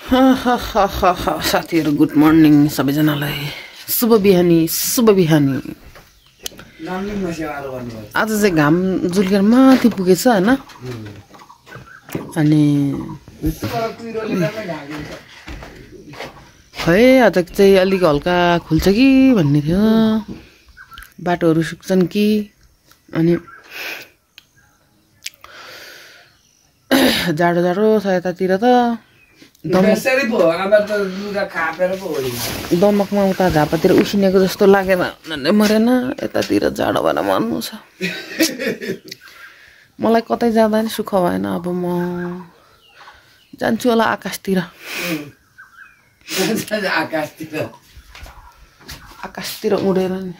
साथीहरु good morning सबैजनालाई शुभ बिहानी आज चाहिँ घाम जुल्केर माथि पुगेछ हैन अनि खै आज चाहिँ अलिक हल्का खुल्छ कि भन्ने थियो बाटोहरु सुक्छन् कि अनि जाडो जाडो छ यतातिर त दमकमा उता झापातिर उसिनेको जस्तो लागेन मरेन यतातिर जाडो भएर मर्नु छ मलाई कतै जाँदा नि सुख भएन अब म जान्छु होला आकाशतिर आकाशतिर उडेर नि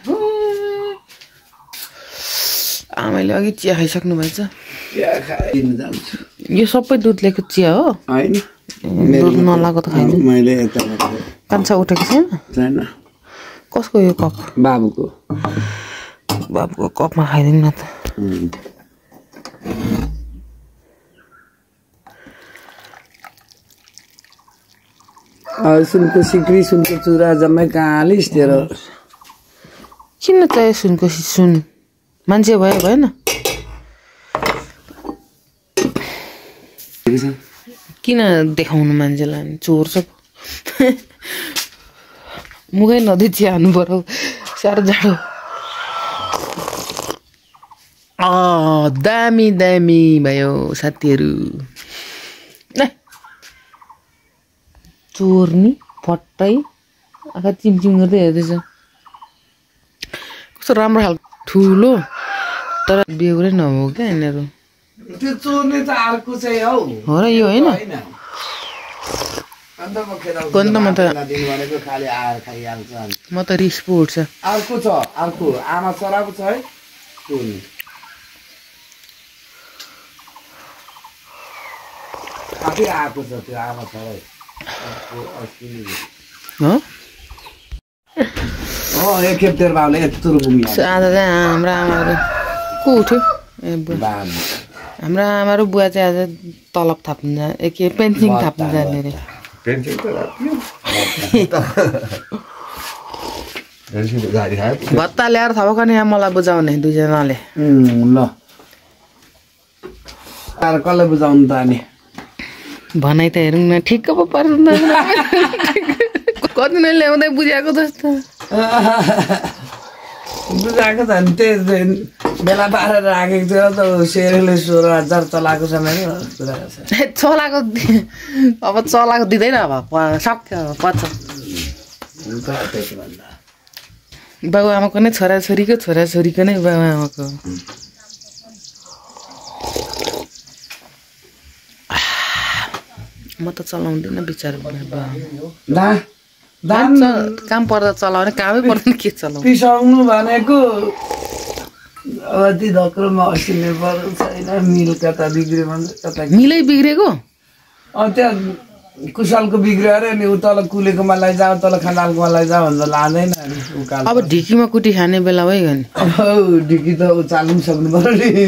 आमाले अघि चिया खाइसक्नु भएछ यो सबै दुधलेको चिया हो हैन दुध नलागो त खाइदिनु मैले यता कान्छा उठेको छैन कसको यो कप बाबुको कपमा खाइदिनु न त सुनको सिक्री सुनको चुरा जम्मै कालिस तेरो किन चाहियो सुनको सुन मान्छे भयो भएन किन देखाउनु मान्छेलाई चोर छ मुखै नदी चिहाल्नु पर्यो साह्रो जाडो दामी दामी भयो साथीहरु चोर नि फट्टै आँखा चिमचिम गर्दै हेर्दैछ कस्तो राम्रो खालको ठुलो तर बेहुरै नभयो क्या यिनीहरू त्यो चोर्ने त अर्को चाहिँ हौ हो र यो हैन म त रिस पो उठ्छ अर्को छ अर्को आमा चराको छ है चोर्ने आफै आएको छ त्यो आमा छोरा एकखेप तेरो बाबुले यत्रो घुम्यो आज चाहिँ हाम्रो आमाहरू को उठ्यो हाम्रो आमा र बुवा चाहिँ आज तलब थाप्नु के पेन्सिङ थाप्नु जाने रे भत्ता ल्याएर थपक नि मलाई बुझाउने दुईजनाले ल कसलाई बुझाउनु त अनि भनाइ त हेरौँ न ठिक्क पो पर्दैन कति नै ल्याउँदै बुझाएको जस्तो बुझाएको त नि त्यही बेला पारेर राखेको थियो त सेरेले 16,000 चलाएको छ मैले चलाएको अब चलाएको दिँदैन अब सक्यो पच्छ बाबु आमाको नै छोराछोरीको नै बाबु आमाको म त चलाउँदिनँ बिचार काम पर्दा चलाउने कामै पर्दैन के चलाउनु पिसाउनु भनेको अति धक्रोमा असिने पर्छ छैन मिल कता बिग्रियो भने कता मिलै बिग्रेको त्यहाँ कुशलको बिग्रियो अरे नि उतल कुलेकोमा लैजाऊ तल खनालकोमा लैजाऊ भनेर लाँदैन उकाल अब ढिकीमा कुटी खाने बेला भइगयो नि ढिकी त चाल्नु सक्नु पर्यो नि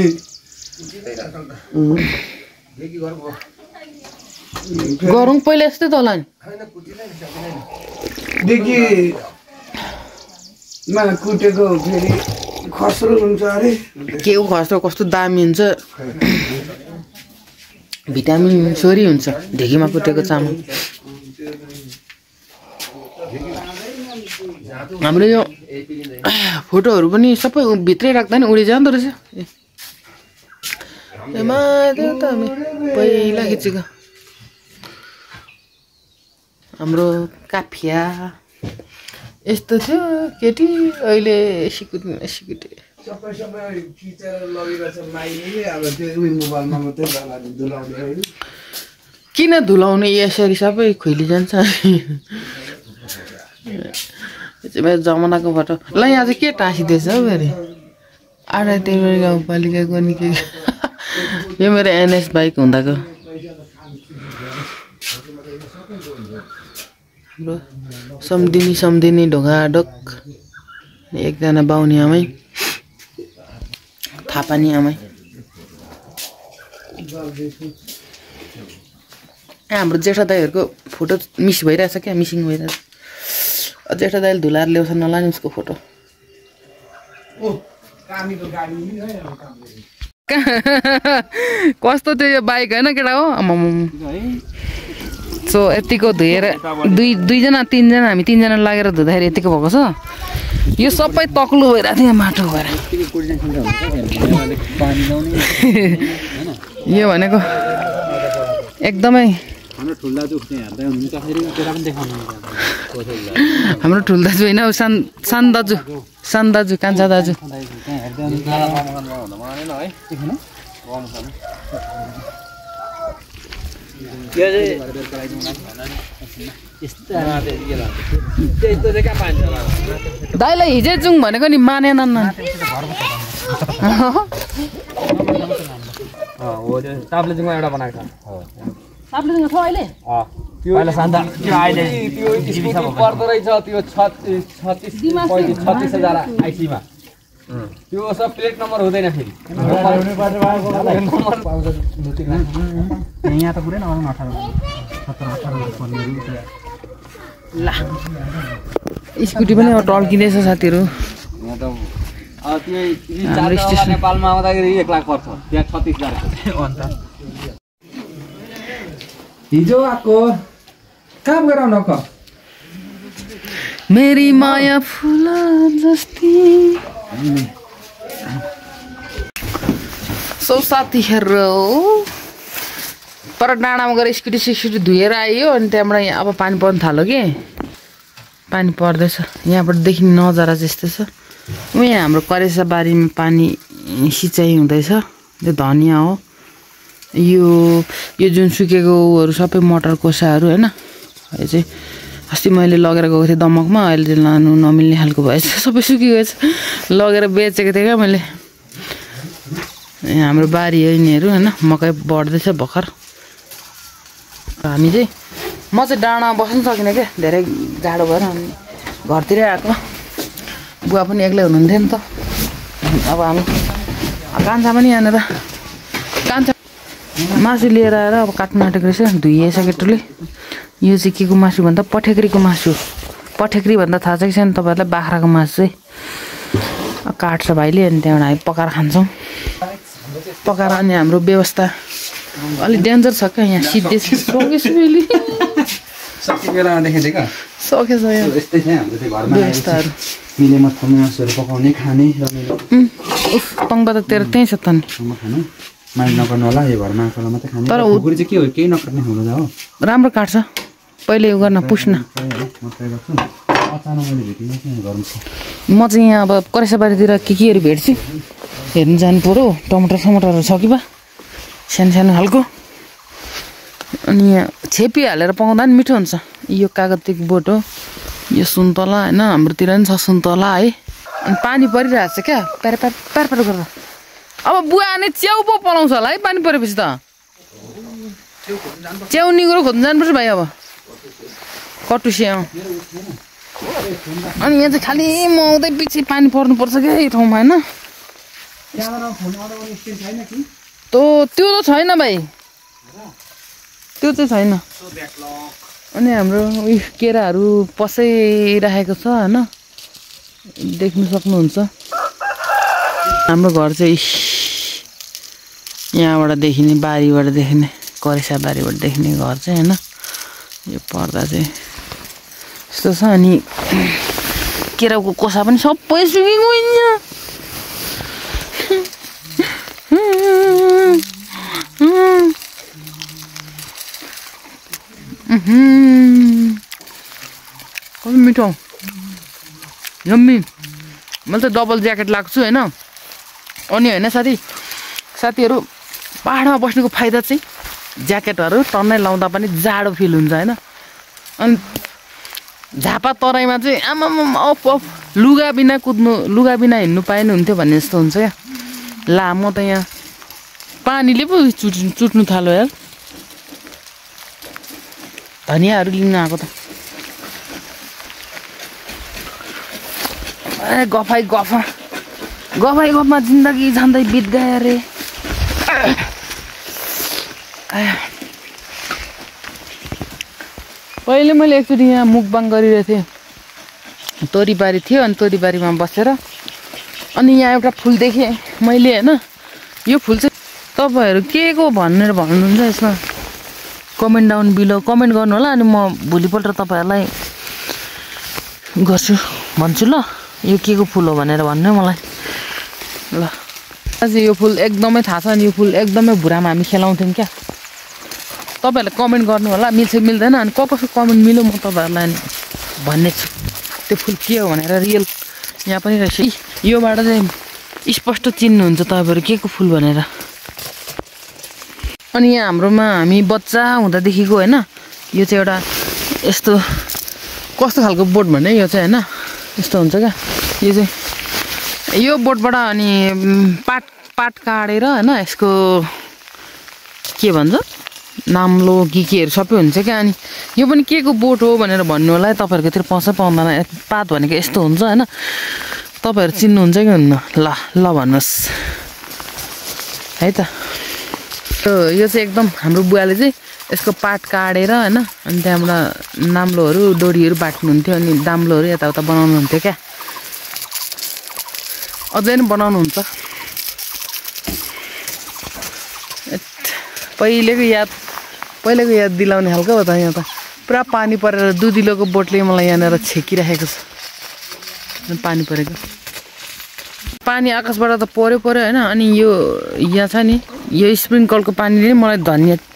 गरौँ पहिला यस्तै त होला नि ढिकीमा कुटेको फेरि खस्रो हुन्छ अरे के हो खस्रो कस्तो दामी हुन्छ भिटामिन सोरी हुन्छ ढिकीमा कुटेको चामल हाम्रो यो फोटोहरू पनि सबै भित्रै राख्दा नि उडी जाँदो रहेछ एमा त्यो त पहिला खिचेको हाम्रो काफिया यस्तो थियो केटी अहिले सिकुटी किन धुलाउने यसरी सबै खुइली जान्छ मेरो जमानाको फोटो ल यहाँ चाहिँ के टाँसिँदैछ हौ फेरि आडा तेरो गाउँपालिकाको नि के यो मेरो एनएस बाइक हुँदाको हाम्रो सम्धिनी ढोगाढोक एकजना बाहुनी आमै थापानी आमै हाम्रो जेठा दाइहरूको फोटो मिस भइरहेछ क्या मिसिङ भइरहेछ जेठा दाइले धुलाएर ल्याउँछ नलाने उसको फोटो कस्तो त्यो यो बाइक होइन केटा हो सो यतिको धुएर दुईजना तीनजना हामी तीनजना लागेर धुँदाखेरि यतिको भएको छ यो सबै तक्लो भइरहेको थियो माटो भएर यो भनेको एकदमै हाम्रो ठुल दाजु होइन सान दाजु कान्छा दाजु दाइलाई हिजै जाउँ भनेको नि मानेनन् एउटा बनाएको छ अहिले पहिला सान्दा त्यो अहिले त्यो स्कुटी पर्दो रहेछ त्यो 36,000 आइसीमा त्यो सब प्लेट नम्बर हुँदैन फेरि यहाँ त पुरै नआउनु 18 ला स्कुटी पनि टल्किँदैछ साथीहरू यहाँ त त्यो नेपालमा आउँदाखेरि 1 लाख पर्छ त्यहाँ 36,000 हिजो आको काम गराउन क मेरी माया फुला जस्ती सो साथीहरू पर डाँडामा गएर स्कुटी धुएर आयो अनि त्यहाँबाट यहाँ अब पानी पर्न थाल्यो कि पानी पर्दैछ यहाँबाट देखिने नजारा जस्तो छ यहाँ हाम्रो करेसा बारीमा पानी सिँचाइ हुँदैछ त्यो धनिया हो यो जुन सुकेकोहरू सबै मटर कोसाहरू होइन यो चाहिँ अस्ति मैले लगेर गएको थिएँ दमकमा अहिले चाहिँ लानु नमिल्ने खालको भएछ सबै सुकिगएछ लगेर बेचेको थिएँ क्या मैले हाम्रो बारी हो यिनीहरू होइन मकै बढ्दैछ भर्खर हामी चाहिँ म चाहिँ डाँडामा बस्नु सकिनँ क्या धेरै जाडो भएर अनि घरतिरै आएको बुवा पनि एक्लै हुनुहुन्थ्यो नि त अब हामी कान्छा पनि यहाँनिर कान्छा मासु लिएर आएर अब काट्नु आँटेको रहेछ धुइएछ केटुले यो चाहिँ के को मासु भन्दा पठेक्रीको मासु पठेक्री भन्दा थाहा छ कि छैन तपाईँहरूलाई बाख्राको मासु चाहिँ काट्छ भाइले अनि त्यहाँबाट हामी पकाएर खान्छौँ पकाएर अनि हाम्रो व्यवस्था अलिक डेन्जर छ क्या यहाँ सिद्धे सकेछ मैले सबै बेलामा देखेको थिएँ सकेछ यस्तै छ हाम्रो त्यो घरमा व्यवस्थाहरू मिले मछली मासुहरू पकाउने खाने रमाइलो उफ तङ्बा त तेरो त्यहीँ छ त नि खानु माइन्ड नगर्नु होला यो घरमा आफूलाई मात्रै खाने तर खुकुरी चाहिँ के हो केही नकाट्ने हुँदैन हो राम्रो काट्छ पहिले उयो गर्न पुस्न म चाहिँ यहाँ अब करेसाबारीतिर केहरू भेट्छु हेर्नु जानु पऱ्यो टमाटरहरू छ कि बा सानो सानो खालको अनि यहाँ छेपी हालेर पकाउँदा पनि मिठो हुन्छ यो कागतीको बोट हो यो सुन्तला होइन हाम्रोतिर पनि छ सुन्तला है अनि पानी परिरहेको छ क्या प्यार गरेर अब बुवा आने च्याउ पो पलाउँछ होला है पानी परेपछि त च्याउ निगुरो खोज्नु जानुपर्छ भाइ अब कटुसी अनि यहाँ चाहिँ खालि म आउँदै पछि पानी पर्नुपर्छ क्या यो ठाउँमा होइन त्यो त छैन भाइ त्यो चाहिँ छैन अनि हाम्रो उयो केराहरू पसाइराखेको छ होइन देख्नु सक्नुहुन्छ हाम्रो घर चाहिँ यहाँबाट देखिने बारीबाट देखिने करेसा बारीबाट देखिने घर चाहिँ होइन यो पर्दा चाहिँ यस्तो छ अनि केराको कोसा पनि सबै सुकेको कति मिठो यम्मी मैले त डबल ज्याकेट लाग्छु होइन अनि होइन साथीहरू पाहाडमा बस्नुको फाइदा चाहिँ ज्याकेटहरू टन्नै लाउँदा पनि जाडो फिल हुन्छ होइन अनि झापा तराईमा चाहिँ आमाम अफ लुगा बिना हिँड्नु पाएन हुन्थ्यो भन्ने जस्तो हुन्छ क्या ला म त यहाँ पानीले पो चुट्नु थाल्यो यार धनियाहरू लिन आएको त ए गफमा जिन्दगी झन्डै बित गयो रे पहिले मैले एकचोटि यहाँ मुकबाङ गरिरहेको थिएँ तोरीबारी थियो अनि तोरीबारीमा बसेर अनि यहाँ एउटा फुल देखेँ मैले होइन यो फुल चाहिँ तपाईँहरू के को भनेर भन्नुहुन्छ यसमा कमेन्ट डाउन बिलो कमेन्ट गर्नु होला अनि म भोलिपल्ट तपाईँहरूलाई गर्छु भन्छु ल यो के को फुल हो भनेर भन्नु मलाई ल अझै यो फुल एकदमै थाहा छ अनि यो फुल एकदमै भुरामा हामी खेलाउँथ्यौँ क्या तपाईँहरूले कमेन्ट गर्नु होला मिल्छ मिल्दैन अनि कसको कमेन्ट मिल्यो म तपाईँहरूलाई भन्ने छु त्यो फुल के हो भनेर रियल यहाँ पनि रहेछ योबाट चाहिँ स्पष्ट चिन्नुहुन्छ तपाईँहरू के को फुल भनेर अनि यहाँ हाम्रोमा हामी बच्चा हुँदादेखिको होइन यो चाहिँ एउटा यस्तो कस्तो खालको बोट भन्ने यो चाहिँ होइन यस्तो हुन्छ क्या यो चाहिँ यो बोटबाट अनि पाट काटेर होइन यसको के भन्छ नाम्लो केहरू सबै हुन्छ क्या अनि यो पनि के को बोट हो भनेर भन्नु होला है तपाईँहरूकोतिर पाउँछ पाउँदैन पात भनेको यस्तो हुन्छ होइन तपाईँहरू चिन्नुहुन्छ कि हुन्न ल ल भन्नुहोस् है त यो चाहिँ एकदम हाम्रो बुवाले चाहिँ यसको पाट काटेर होइन अनि त्यहाँबाट नाम्लोहरू डोरीहरू बाट्नुहुन्थ्यो अनि दाम्लोहरू यताउता बनाउनुहुन्थ्यो क्या अझै पनि बनाउनुहुन्छ पहिलेको याद दिलाउने खालको हो त यहाँ त पुरा पानी परेर दुधिलोको बोटले मलाई यहाँनिर छेकिराखेको छ पानी परेको पानी आकाशबाट त पर्यो होइन अनि यो यहाँ छ नि यो स्प्रिङ्कलको पानीले मलाई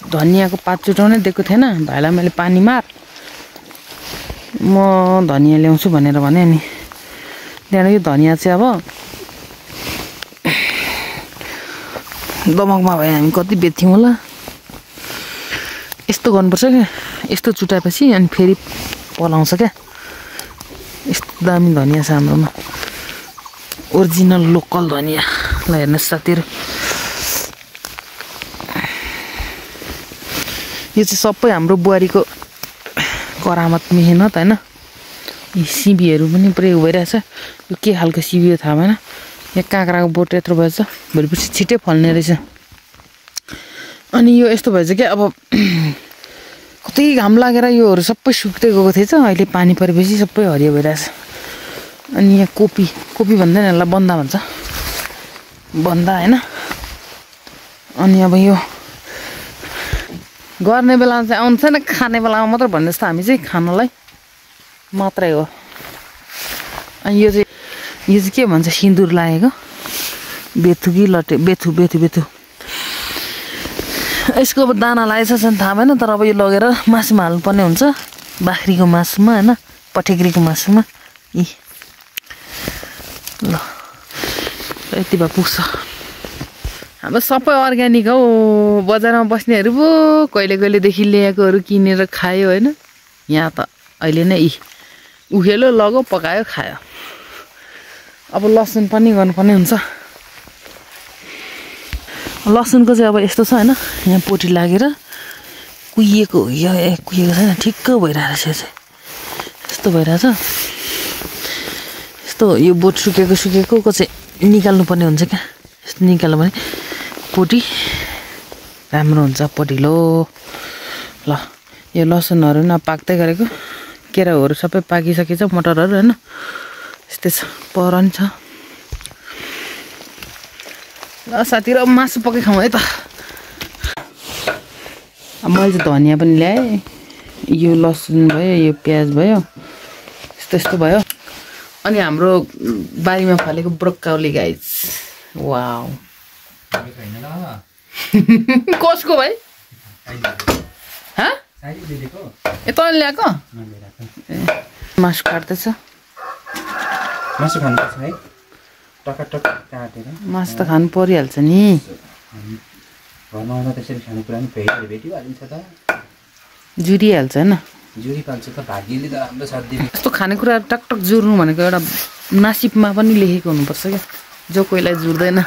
धनियाँको पात चुटाउनै दिएको थिएन भाइलाई मैले पानी मार म धनियाँ ल्याउँछु भनेर भने अनि त्यहाँदेखि धनियाँ चाहिँ अब दमकमा भयो हामी कति बेच्थ्यौँ होला यस्तो गर्नुपर्छ क्या यस्तो चुटाएपछि अनि फेरि पलाउँछ क्या यस्तो दामी धनियाँ छ हाम्रोमा ओरिजिनल लोकल धनियाँ ल हेर्नुहोस् साथीहरू यो चाहिँ सबै हाम्रो बुहारीको करामत मेहनत होइन यी सिबीहरू पनि पुरै भइरहेछ यो के खालको सिबी हो थाहा भएन यहाँ काँक्राको बोट यत्रो भएछ भोलिपछि छिट्टै फल्ने रहेछ अनि यो यस्तो भएछ क्या अब कतै घाम लागेर योहरू सबै सुक्दै गएको थिएछ अहिले पानी परेपछि सबै हरियो भइरहेछ अनि यहाँ कोपी भन्दैन यसलाई बन्दा भन्छ बन्दा होइन अनि अब यो गर्ने बेलामा चाहिँ आउँछ नि खाने बेलामा मात्र भन्ने जस्तो हामी चाहिँ खानलाई मात्रै हो अनि यो चाहिँ के भन्छ सिन्दुर लागेको बेथु कि लटे बेथु यसको अब दाना लागेछ भने थाहा भएन तर अब यो लगेर मासुमा हाल्नुपर्ने हुन्छ बाख्रीको मासुमा होइन पठेक्रीको मासुमा ल यति भए पुग्छ हाम्रो सबै अर्ग्यानिक हौ बजारमा बस्नेहरू पो कहिलेदेखि ल्याएकोहरू किनेर खायो होइन यहाँ त अहिले नै उखेल्यो लग्यो पकायो खायो अब लसुन पनि गर्नुपर्ने हुन्छ लसुनको चाहिँ अब यस्तो छ होइन यहाँ पोटी लागेर कुहिएको कुहिएको छैन ठिक्क भइरहेको छ चाहिँ यस्तो भइरहेछ यस्तो यो बोट सुकेको चाहिँ निकाल्नुपर्ने हुन्छ क्या यस्तो निकाल्यो भने पोटी राम्रो हुन्छ पोटिलो ल यो लसुनहरू नपाक्दै गरेको केराहरू सबै पाकिसकेछ मटरहरू होइन यस्तै छ परन छ ल साथीहरू अब मासु पकाइ खाउँ है त अब मैले चाहिँ धनियाँ पनि ल्याएँ यो लसुन भयो यो प्याज भयो यस्तो भयो अनि हाम्रो बारीमा फलेको ब्रोक्काउली गाइस वाउ कसको भाइ ए तैँले ल्याएको मासु काट्दैछ मासु खानुपर्छ है टकाटक काटेर मासु त खानु परिहाल्छ नि घरमा आउँदा त्यसरी खानेकुरा पनि भेटी हालिन्छ त जुरिहाल्छ होइन जुरी पाल्छ त भाग्यले त राम्रो साथ दिने यस्तो खानेकुरा टकटक जुर्नु भनेको एउटा नासिबमा पनि लेखेको हुनुपर्छ क्या जो कोहीलाई जुर्दैन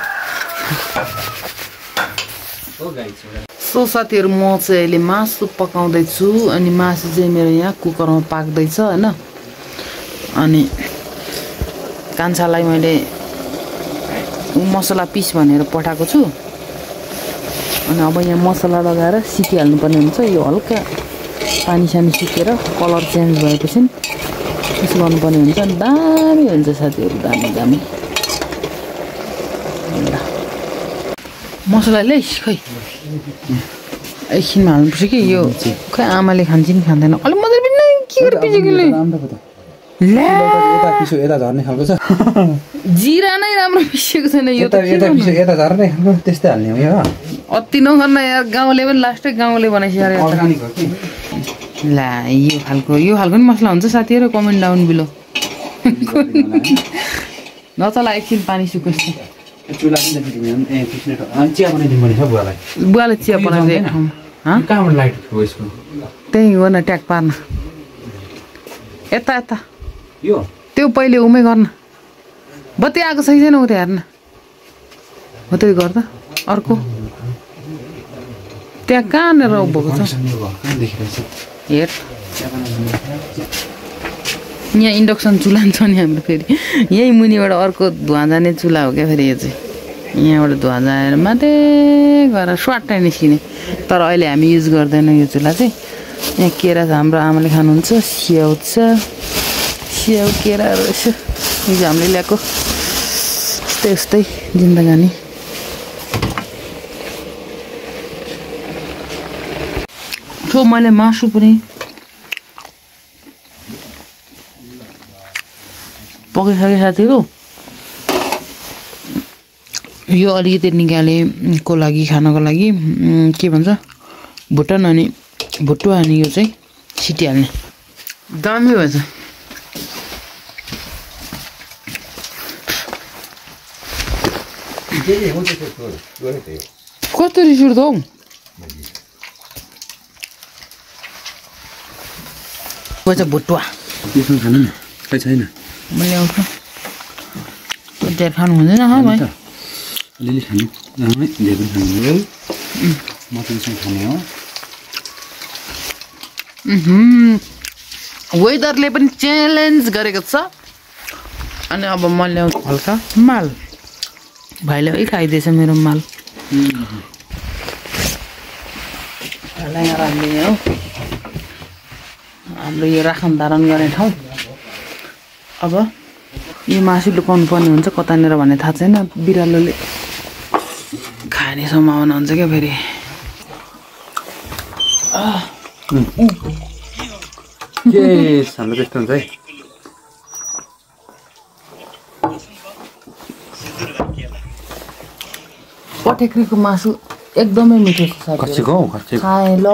सो साथीहरू म चाहिँ अहिले मासु पकाउँदैछु अनि मासु चाहिँ मेरो यहाँ कुकरमा पाक्दैछ होइन अनि कान्छालाई मैले मसला पिस भनेर पठाएको छु अनि अब यहाँ मसला लगाएर सिटिहाल्नुपर्ने हुन्छ यो हल्का पानी सानी सुकेर कलर चेन्ज भएपछि त्यसो गर्नुपर्ने हुन्छ अनि दामी हुन्छ साथीहरू दामी दामी मसला ल्याइ खै एकछिनमा हाल्नुपर्छ कि यो खै आमाले खान्छ नि खाँदैन अलि मजाले पनि के गरेर पिसेकोले यता पिसो यता झर्ने खालको छ जिरा नै राम्रो पिसेको छैन यो त यता पिसो यता झर्ने खालको त्यस्तै हाल्ने हो यो अति नगर्न यार गाउँले पनि लास्टै गाउँले बनाइसक्यो अर्गानिक हो कि ला यो खालको नि मसला हुन्छ साथीहरू कमेन्ट डाउन बिलो नचला एकछिन पानी सुकोस् चुला पनि पिस्ने चिया बनाइदिनु पर्ने छ बुवालाई बुवाले चिया बनाइदिए कहाँबाट लाइट हो यसको त्यही गर्न ट्याग पार्न यता यता यो त्यो पहिले उमै गर्न बत्ती आएको छैन उता हेर्न हो त्यो गर्दा अर्को त्यहाँ कहाँनिर उभिएको छ हेर यहाँ इन्डक्सन चुल्हा छ नि हाम्रो फेरि यही मुनिबाट अर्को धुवा जाने चुल्हा हो क्या फेरि यो चाहिँ यहाँबाट धुवा जाएर मात्रै गएर स्वाट्टै निस्किने तर अहिले हामी युज गर्दैनौँ यो चुल्हा चाहिँ यहाँ केरा छ हाम्रो आमाले खानुहुन्छ स्याउ छ स्याउ केराहरू यसो हिजो हामीले ल्याएको यस्तै जिन्दगानी सो मैले मासु पनि पकाइसकेँ साथीहरू यो अलिकति निकालेको लागि खानको लागि के भन्छ भुटन अनि भुटुवा अनि यो चाहिँ सिटी हाल्ने दामी भएछ कस्तो रिस उठ्दो हौ चाहिँ भुटुवा त्यसमा खानु न खै छैन म ल्याउँछु धेरै खानु हुँदैन है भाइ अलिअलि खानु धेरै पनि खानु म त यसमा खाने हो वेदरले पनि च्यालेन्ज गरेको छ अनि अब म ल्याउँछु हल्का माल भाइले है खाइदिएछ मेरो माल राख्दिने हो हाम्रो यो राखन धारण गर्ने ठाउँ अब यो मासु लुकाउनु पर्ने हुन्छ कतानिर भन्ने थाहा छैन बिरालोले खाने सम्भावना हुन्छ क्या फेरि के हाम्रो त्यस्तो हुन्छ है पटेक्रीको मासु एकदमै मिठो छ खसीको हौ खसीको खाए ल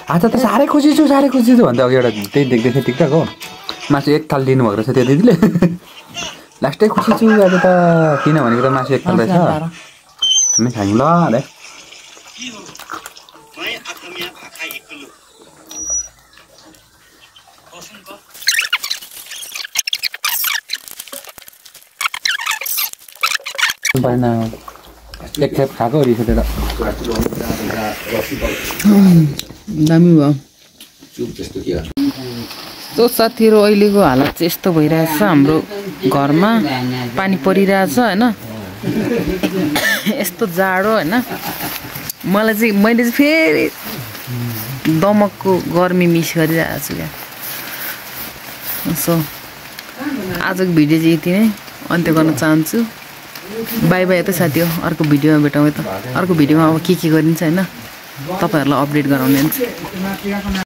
आज त साह्रै खुसी छु भन्दा अघि एउटा त्यही देख्दै थिएँ टिकटक हो मासु एक थाल दिनुभएको रहेछ त्यो दिदीले लास्टै खुसी छु आज त किन भनेको त मासु एक थाल रहेछ हामी खायौँ ल अरे एक खेप खाएको रिस उठेर दामी भयो तो साथीहरू अहिलेको हालत चाहिँ यस्तो भइरहेछ हाम्रो घरमा पानी परिरहेछ होइन यस्तो जाडो होइन मैले चाहिँ फेरि दमकको गर्मी मिस गरिरहेको छु क्या सो आजको भिडियो चाहिँ यति नै अन्त्य गर्न चाहन्छु बाई बाई त साथी हो अर्को भिडियोमा भेटौँ त अर्को भिडियोमा अब के गरिन्छ होइन तपाईँहरूलाई अपडेट गराउने हुन्छ